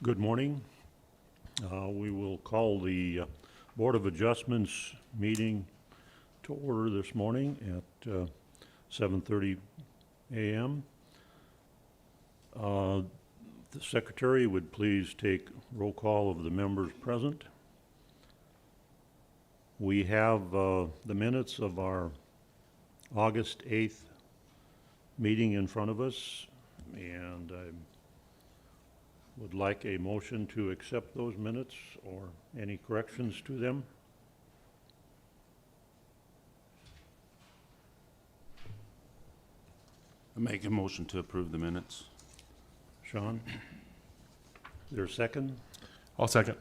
Good morning. We will call the Board of Adjustments meeting to order this morning at 7:30 a.m. The Secretary would please take roll call of the members present. We have the minutes of our August 8th meeting in front of us, and I would like a motion to accept those minutes or any corrections to them. I make a motion to approve the minutes. Sean? Is there a second? I'll second.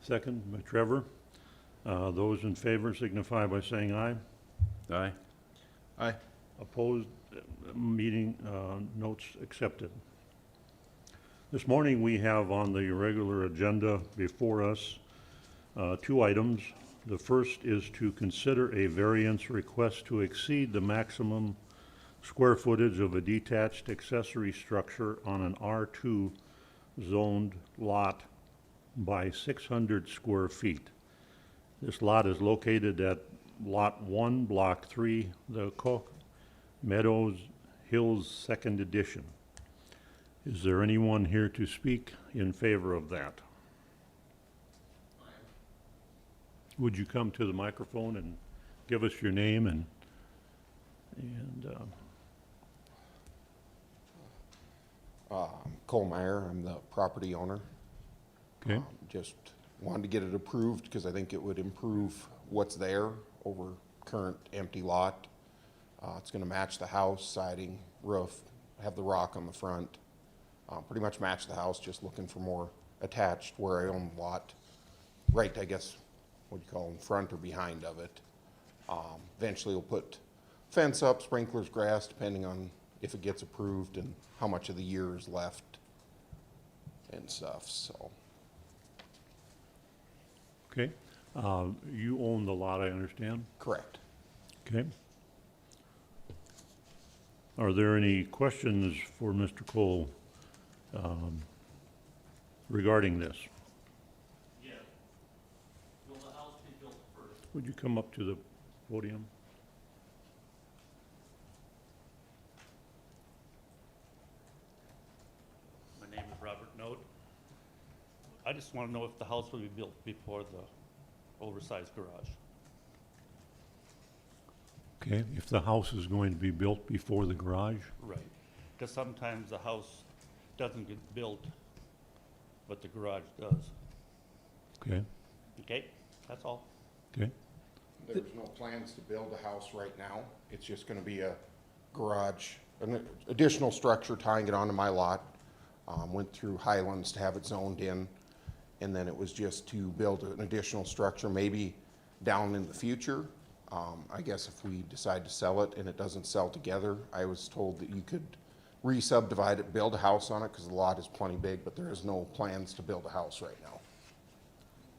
Second by Trevor. Those in favor signify by saying aye. Aye. Aye. Opposed, meeting notes accepted. This morning we have on the regular agenda before us two items. The first is to consider a variance request to exceed the maximum square footage of a detached accessory structure on an R2 zoned lot by 600 square feet. This lot is located at Lot 1, Block 3, the Cook Meadows Hills 2nd Edition. Is there anyone here to speak in favor of that? Would you come to the microphone and give us your name and Cole Meyer, I'm the property owner. okay? Just wanted to get it approved because I think it would improve what's there over current empty lot. It's gonna match the house, siding, roof, have the rock on the front. Pretty much match the house, just looking for more attached where I own the lot. Right, I guess, what do you call them, front or behind of it. Eventually we'll put fence up, sprinklers, grass, depending on if it gets approved and how much of the year is left and stuff, so. Okay. You own the lot, I understand? Correct. Okay. Are there any questions for Mr. Cole regarding this? Yes. Will the house be built first? Would you come up to the podium? My name is Robert Note. I just want to know if the house will be built before the oversized garage. Okay, if the house is going to be built before the garage? Right. Because sometimes the house doesn't get built, but the garage does. Okay, Okay, that's all. okay, There's no plans to build a house right now. It's just gonna be a garage, an additional structure tying it onto my lot. Went through Highlands to have it zoned in, and then it was just to build an additional structure, maybe down in the future. I guess if we decide to sell it and it doesn't sell together, I was told that you could re-subdivide it, build a house on it, because the lot is plenty big, but there is no plans to build a house right now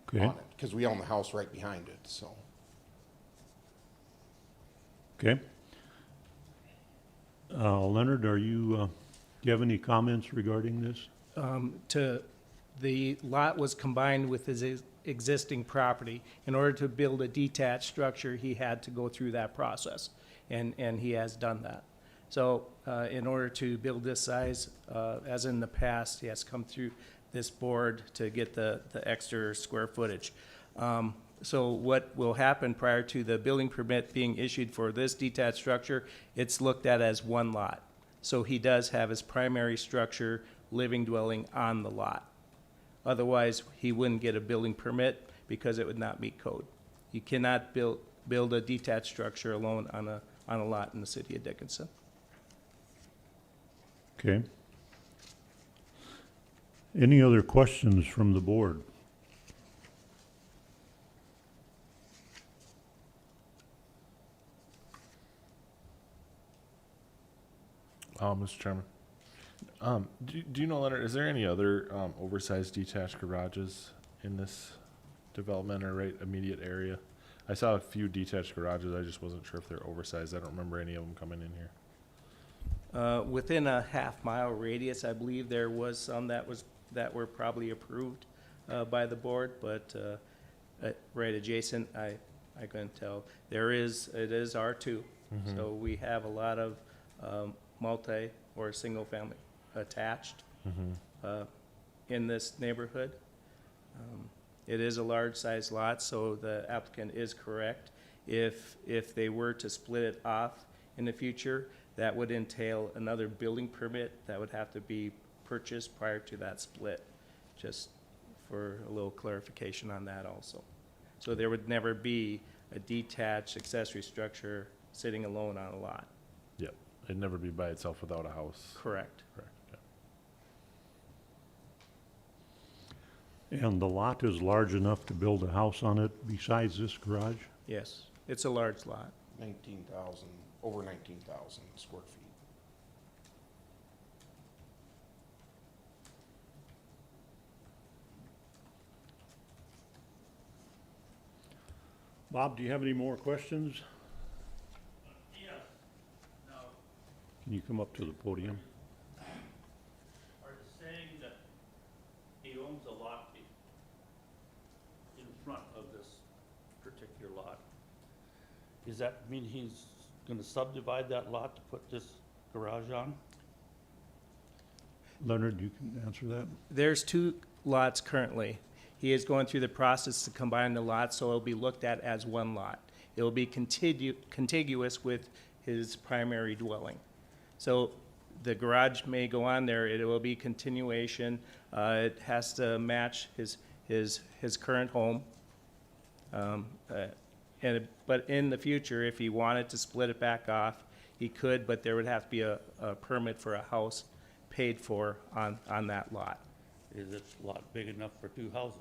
okay, on it, because we own the house right behind it, so. okay. Leonard, do you have any comments regarding this? The lot was combined with his existing property. In order to build a detached structure, he had to go through that process, and he has done that. So in order to build this size, as in the past, he has come through this board to get the extra square footage. So what will happen prior to the building permit being issued for this detached structure, it's looked at as one lot. So he does have his primary structure, living dwelling on the lot. Otherwise, he wouldn't get a building permit because it would not meet code. You cannot build a detached structure alone on a lot in the city of Dickinson. Okay. Any other questions from the board? Mr. Chairman. Do you know, Leonard, is there any other oversized detached garages in this development or right immediate area? I saw a few detached garages. I just wasn't sure if they're oversized. I don't remember any of them coming in here. Within a half-mile radius, I believe there was some that was that were probably approved by the board, but right adjacent, I couldn't tell. It is R2, so we have a lot of multi or single-family attached in this neighborhood. It is a large-sized lot, so the applicant is correct. If they were to split it off in the future, that would entail another building permit that would have to be purchased prior to that split, just for a little clarification on that also. So there would never be a detached accessory structure sitting alone on a lot. Yep. It'd never be by itself without a house. Correct. Correct. Yeah. And the lot is large enough to build a house on it besides this garage? Yes, it's a large lot. 19,000, over 19,000 square feet. Bob, do you have any more questions? Yes. Now, Can you come up to the podium? are they saying that he owns a lot in front of this particular lot? Does that mean he's gonna subdivide that lot to put this garage on? Leonard, you can answer that? There's 2 lots currently. He is going through the process to combine the lots, so it'll be looked at as one lot. It will be contiguous with his primary dwelling. So the garage may go on there, it will be continuation. It has to match his current home. But in the future, if he wanted to split it back off, he could, but there would have to be a permit for a house paid for on that lot. Is this lot big enough for 2 houses?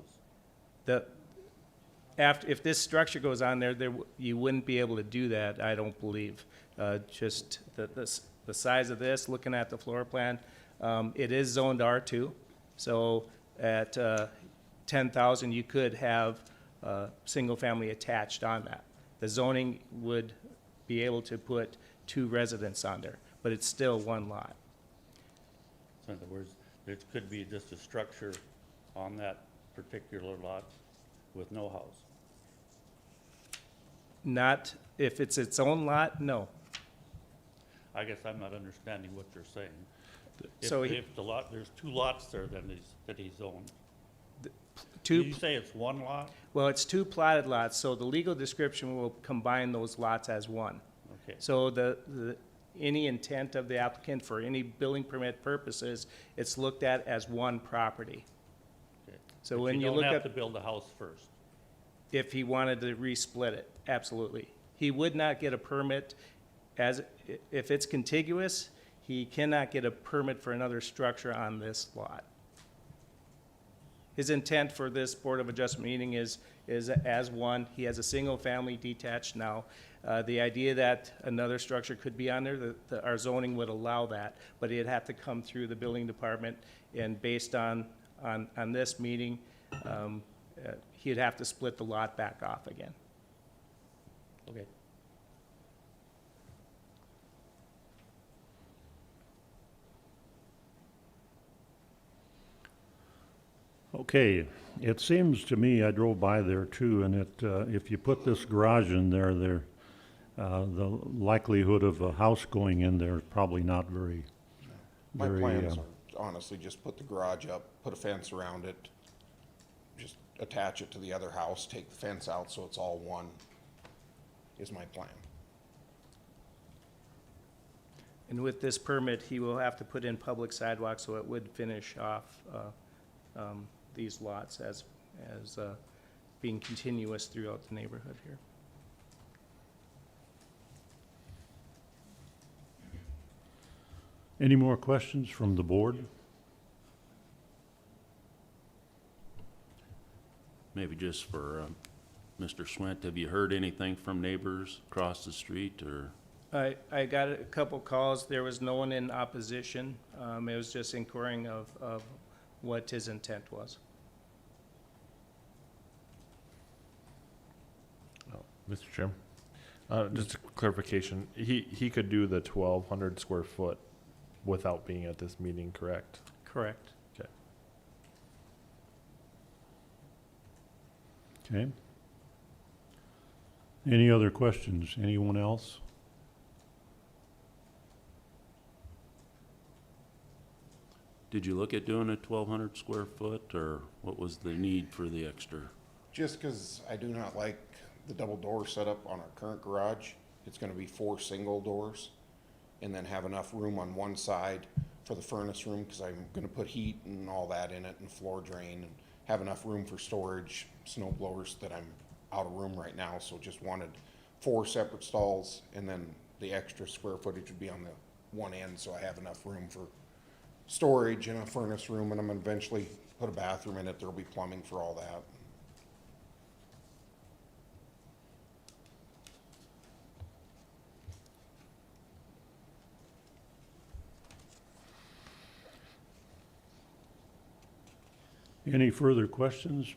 If this structure goes on there, you wouldn't be able to do that, I don't believe. Just the size of this, looking at the floor plan, it is zoned R2. So at 10,000, you could have single family attached on that. The zoning would be able to put 2 residents on there, but it's still one lot. So in other words, there could be just a structure on that particular lot with no house. Not, if it's its own lot, no. I guess I'm not understanding what you're saying. So If the lot, there's 2 lots there then that he's owned. two, Did you say it's one lot? well, it's 2 platted lots, so the legal description will combine those lots as one. Okay. So any intent of the applicant for any building permit purposes, it's looked at as one property. Okay. So But when you look don't have to at, build a house first. if he wanted to resplit it, absolutely. He would not get a permit if it's contiguous, he cannot get a permit for another structure on this lot. His intent for this Board of Adjustment meeting is as one. He has a single-family detached now. The idea that another structure could be on there, our zoning would allow that, but it'd have to come through the building department, and based on this meeting, he'd have to split the lot back off again. Okay. Okay, it seems to me, I drove by there too, and if you put this garage in there, the likelihood of a house going in there is probably not very, My very, plans are honestly just put the garage up, put a fence around it, just attach it to the other house, take the fence out so it's all one, is my plan. And with this permit, he will have to put in public sidewalks, so it would finish off these lots as being continuous throughout the neighborhood here. Any more questions from the board? Maybe just for Mr. Swint, have you heard anything from neighbors across the street, or? I got a couple calls. There was no one in opposition. It was just inquiring of what his intent was. Mr. Chairman, just a clarification, he could do the 1,200 square foot without being at this meeting, correct? Correct. Okay. Okay. Any other questions? Anyone else? Did you look at doing a 1,200 square foot, or what was the need for the extra? Just because I do not like the double door setup on our current garage. It's gonna be 4 single doors, and then have enough room on one side for the furnace room, because I'm gonna put heat and all that in it, and floor drain, and have enough room for storage, snow blowers, that I'm out of room right now, so just wanted 4 separate stalls, and then the extra square footage would be on the one end, so I have enough room for storage and a furnace room, and I'm gonna eventually put a bathroom in it. There'll be plumbing for all that. Any further questions?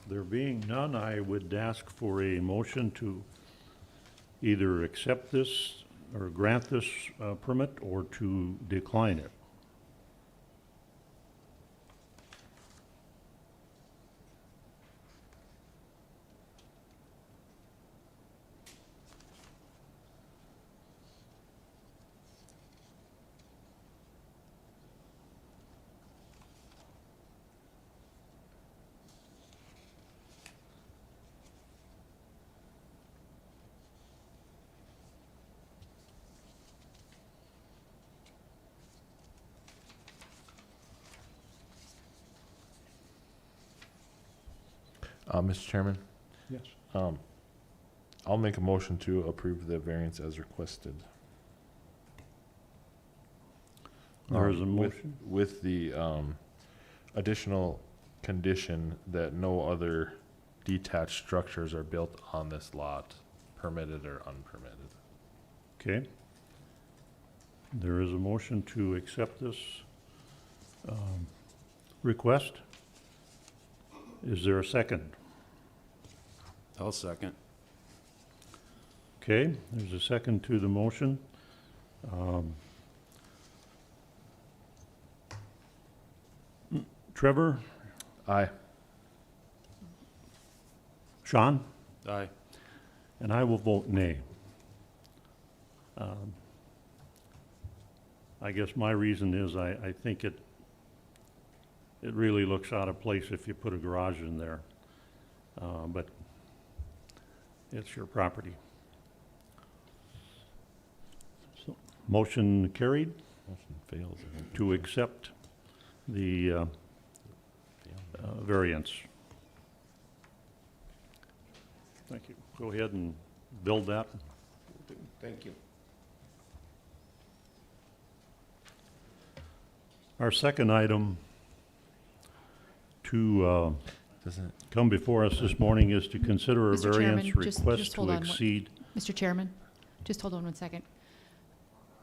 There being none, I would ask for a motion to either accept this or grant this permit or to decline it. Mr. Chairman, Yes. I'll make a motion to approve the variance as requested. There is a With- motion. With the additional condition that no other detached structures are built on this lot, permitted or unpermitted. Okay. There is a motion to accept this request. Is there a second? I'll second. Okay, there's a second to the motion. Trevor? Aye. Sean? Aye. And I will vote nay. I guess my reason is I think it really looks out of place if you put a garage in there. But it's your property. So, motion carried Motion fails. I think. to accept the variance. Thank you. Go ahead and build that. Thank you. Our second item to Doesn't it? come before us this morning is to consider a Mr. variance Chairman, just request hold to on one- exceed. Mr. Chairman, just hold on one second.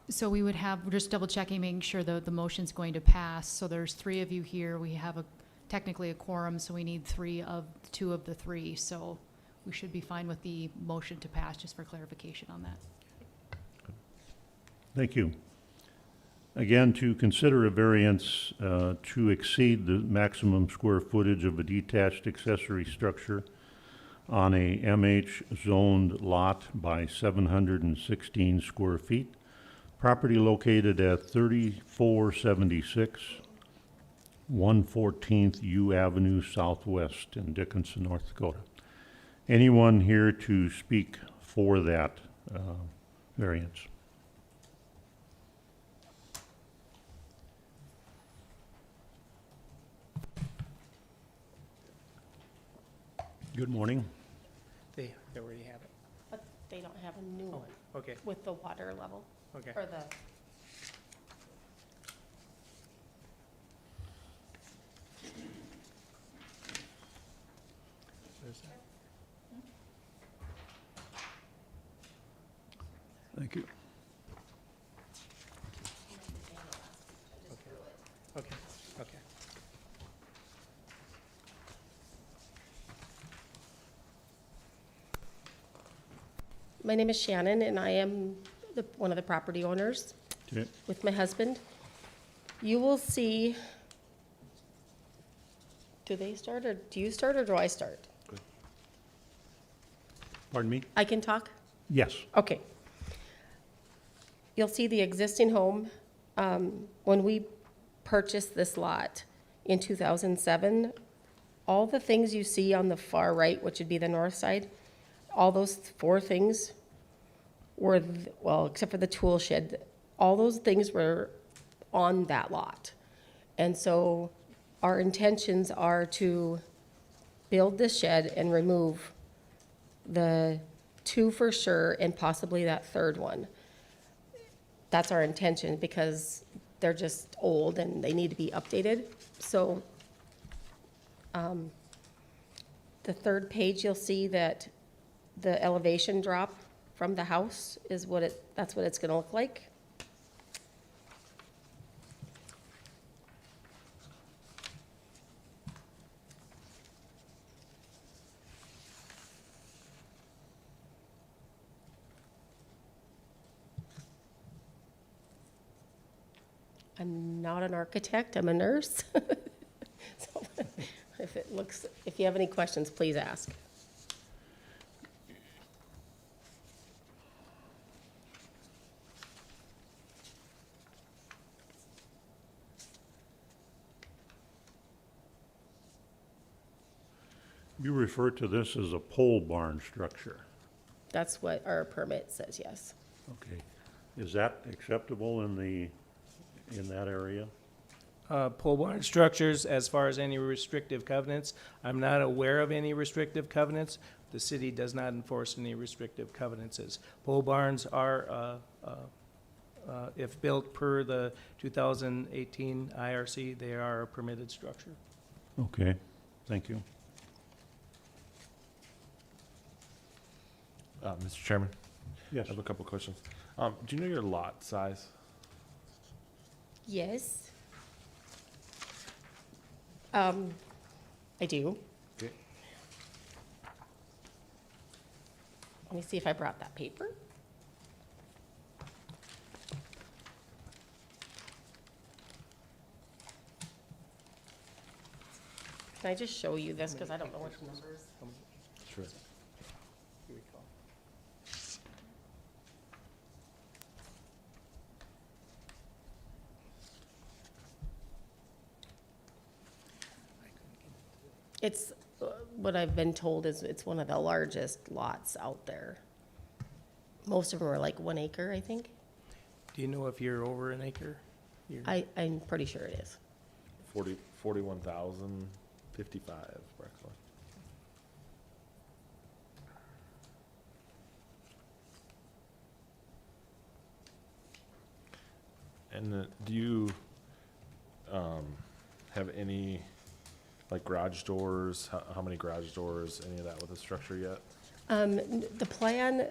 So we would have, we're just double checking, making sure the motion's going to pass. So there's 3 of you here. We have technically a quorum, so we need 2 of the 3. So we should be fine with the motion to pass, just for clarification on that. Thank you. Again, to consider a variance to exceed the maximum square footage of a detached accessory structure on a MH zoned lot by 716 square feet. Property located at 3476 114th U Avenue Southwest in Dickinson, North Dakota. Anyone here to speak for that variance? Good morning. They already have it. But they don't have a new Oh, one okay, with the water level, okay. or the, There's that. Thank you. Okay, okay. my name is Shannon, and I am one of the property owners, Okay. with my husband. You will see, do they start, or do you start, or do I start? Pardon me? I can talk? Yes. Okay. You'll see the existing home. When we purchased this lot in 2007, all the things you see on the far right, which would be the north side, all those 4 things were, well, except for the tool shed, all those things were on that lot. And so our intentions are to build this shed and remove the 2 for sure, and possibly that 3rd one. That's our intention, because they're just old and they need to be updated. So, the 3rd page, you'll see that the elevation drop from the house is that's what it's gonna look like. I'm not an architect, I'm a nurse. So, if you have any questions, please ask. You refer to this as a pole barn structure. That's what our permit says, yes. Okay. Is that acceptable in that area? Pole barn structures, as far as any restrictive covenants, I'm not aware of any restrictive covenants. The city does not enforce any restrictive covenants. Pole barns are, if built per the 2018 IRC, they are a permitted structure. Okay, thank you. Mr. Chairman, Yes. I have a couple questions. Do you know your lot size? Yes. I do. Okay. Let me see if I brought that paper. Can I just show you this, because I don't know which numbers? Sure. It's, what I've been told is it's one of the largest lots out there. Most of them are like 1 acre, I think. Do you know if you're over an acre? I'm pretty sure it is. 41,055, roughly. And do you have any, like, garage doors? How many garage doors, any of that with the structure yet? The plan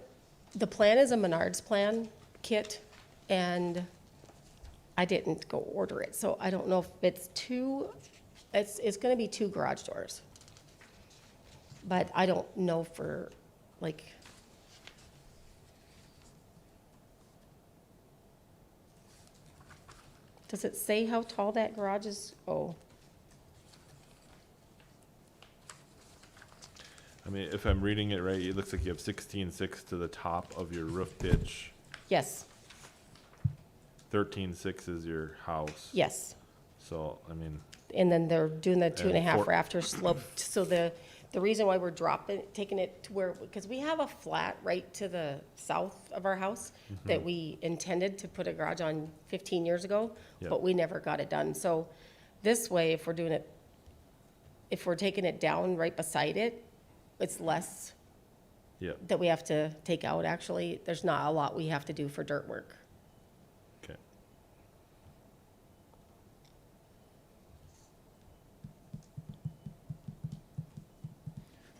is a Menards plan kit, and I didn't go order it, so I don't know if it's it's gonna be 2 garage doors. But I don't know for, like, does it say how tall that garage is? Oh, I mean, if I'm reading it right, it looks like you have 16.6 to the top of your roof pitch. yes, 13.6 is your house. yes. So, I mean, And then they're doing the 2.5 4 rafter slope. So the reason why we're taking it to where, because we have a flat right to the south of our house that we intended to put a garage on 15 years ago, Yep. but we never got it done. So this way, if we're taking it down right beside it, it's less yeah, that we have to take out, actually. There's not a lot we have to do for dirt work. okay.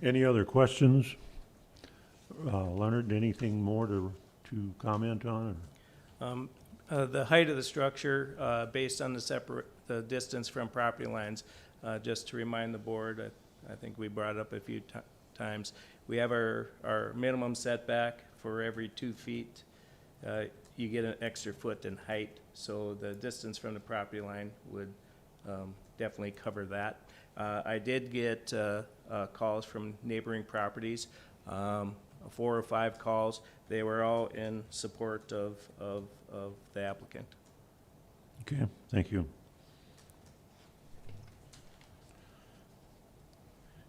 Any other questions? Leonard, anything more to comment on? The height of the structure, based on the distance from property lines, just to remind the board, I think we brought it up a few times, we have our minimum setback for every 2 feet you get an extra foot in height, so the distance from the property line would definitely cover that. I did get calls from neighboring properties, 4 or 5 calls. They were all in support of the applicant. Okay, thank you.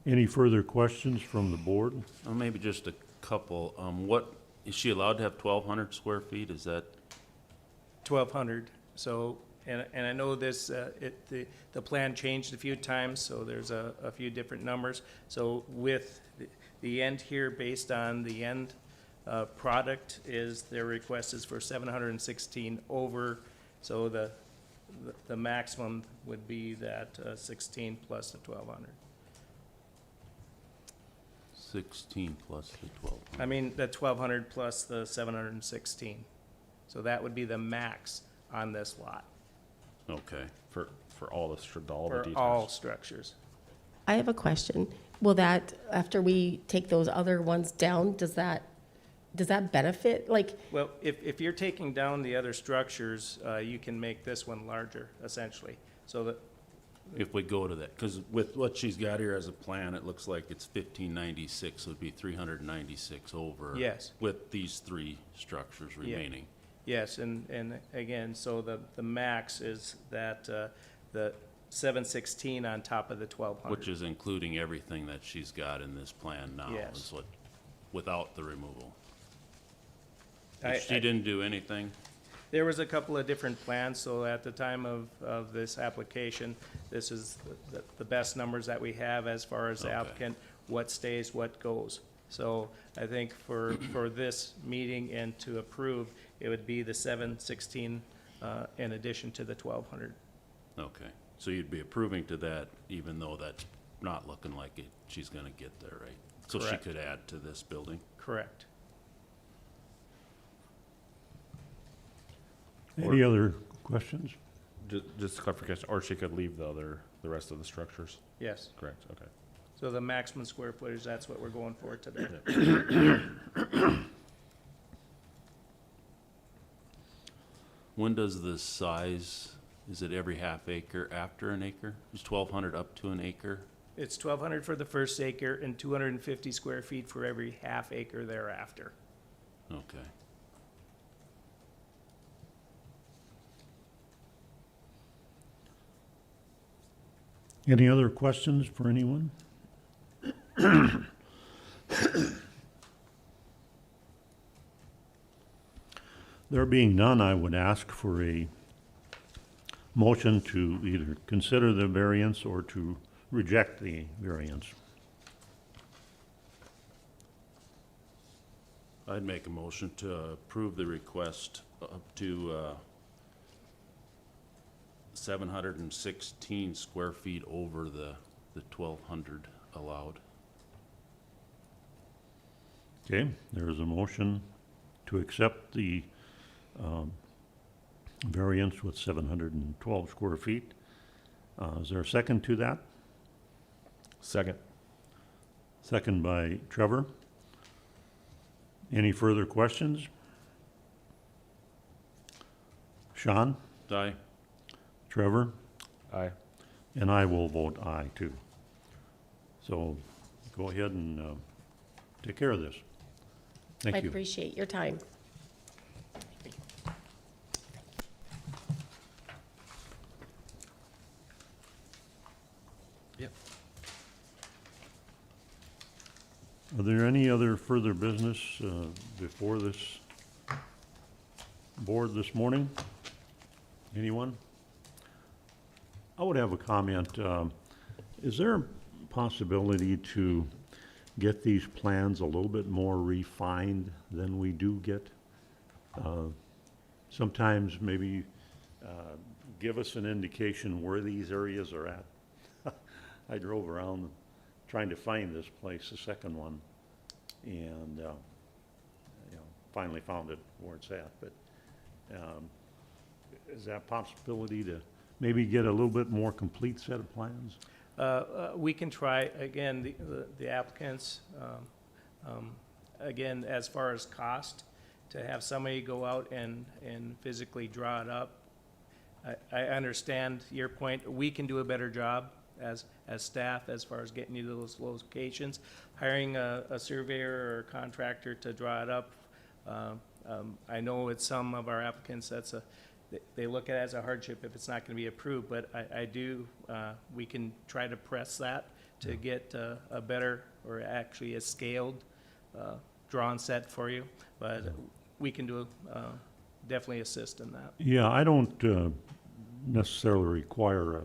Any further questions from the board? Maybe just a couple. What, is she allowed to have 1,200 square feet? Is that, 1,200, so, and I know this, the plan changed a few times, so there's a few different numbers. So with the end here, based on the end product, is their request is for 716 over, so the maximum would be that 16 plus the 1,200. 16 plus the 12? I mean, the 1,200 plus the 716. So that would be the max on this lot Okay. For all the, all the for detached. all structures. I have a question. Will that, after we take those other ones down, does that benefit, like, Well, if you're taking down the other structures, you can make this one larger, essentially. So that, If we go to that, because with what she's got here as a plan, it looks like it's 1,596, so it'd be 396 over. Yes. With these 3 structures remaining. yes, and again, so the max is that, the 716 on top of the 1,200. Which is including everything that she's got in this plan now. Yes. Is what, without the removal. I- If she didn't do anything, There was a couple of different plans, so at the time of this application, this is the best numbers that we have as far as the Okay. applicant, what stays, what goes. So I think for this meeting and to approve, it would be the 716 in addition to the 1,200. okay. So you'd be approving to that, even though that's not looking like it, she's gonna get there, right? So she Correct. could add to this building? Correct. Any other questions? Just clarification, or she could leave the rest of the structures, Yes. correct, okay. So the maximum square footage, that's what we're going for today. When does the size, is it every half acre after an acre? Is 1,200 up to an acre? It's 1,200 for the first acre and 250 square feet for every half acre thereafter. Okay. Any other questions for anyone? There being none, I would ask for a motion to either consider the variance or to reject the variance. I'd make a motion to approve the request up to 716 square feet over the 1,200 allowed. Okay, there is a motion to accept the variance with 712 square feet. Is there a second to that? Second. Second by Trevor. Any further questions? Sean? Aye. Trevor? Aye. And I will vote aye, too. So go ahead and take care of this. I Thank you. appreciate your time. Yep. Are there any other further business before this board this morning? Anyone? I would have a comment. Is there a possibility to get these plans a little bit more refined than we do get? Sometimes maybe give us an indication where these areas are at. I drove around trying to find this place, the second one, and finally found it where it's at. But is that a possibility to maybe get a little bit more complete set of plans? We can try, again, the applicants, again, as far as cost, to have somebody go out and physically draw it up. I understand your point. We can do a better job as staff as far as getting you to those locations. Hiring a surveyor or a contractor to draw it up, I know with some of our applicants, they look at it as a hardship if it's not going to be approved, but we can try to press that to get a better, or actually a scaled, drawn set for you, but we can definitely assist in that. Yeah, I don't necessarily require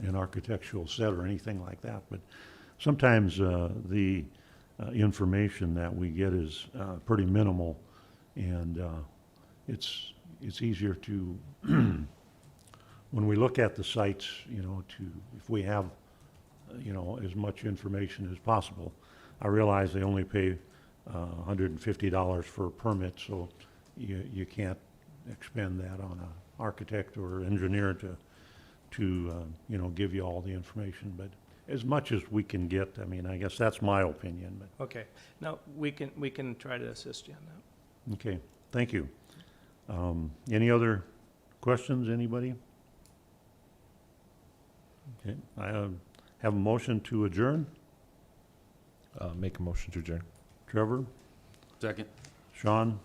an architectural set or anything like that, but sometimes the information that we get is pretty minimal, and it's easier to, when we look at the sites, if we have, as much information as possible. I realize they only pay $150 for a permit, so you can't expend that on an architect or engineer to give you all the information, but as much as we can get, I mean, I guess that's my opinion, but, Okay, now, we can try to assist you on that. okay, thank you. Any other questions, anybody? Okay, I have a motion to adjourn. Make a motion to adjourn. Trevor, Second. Sean,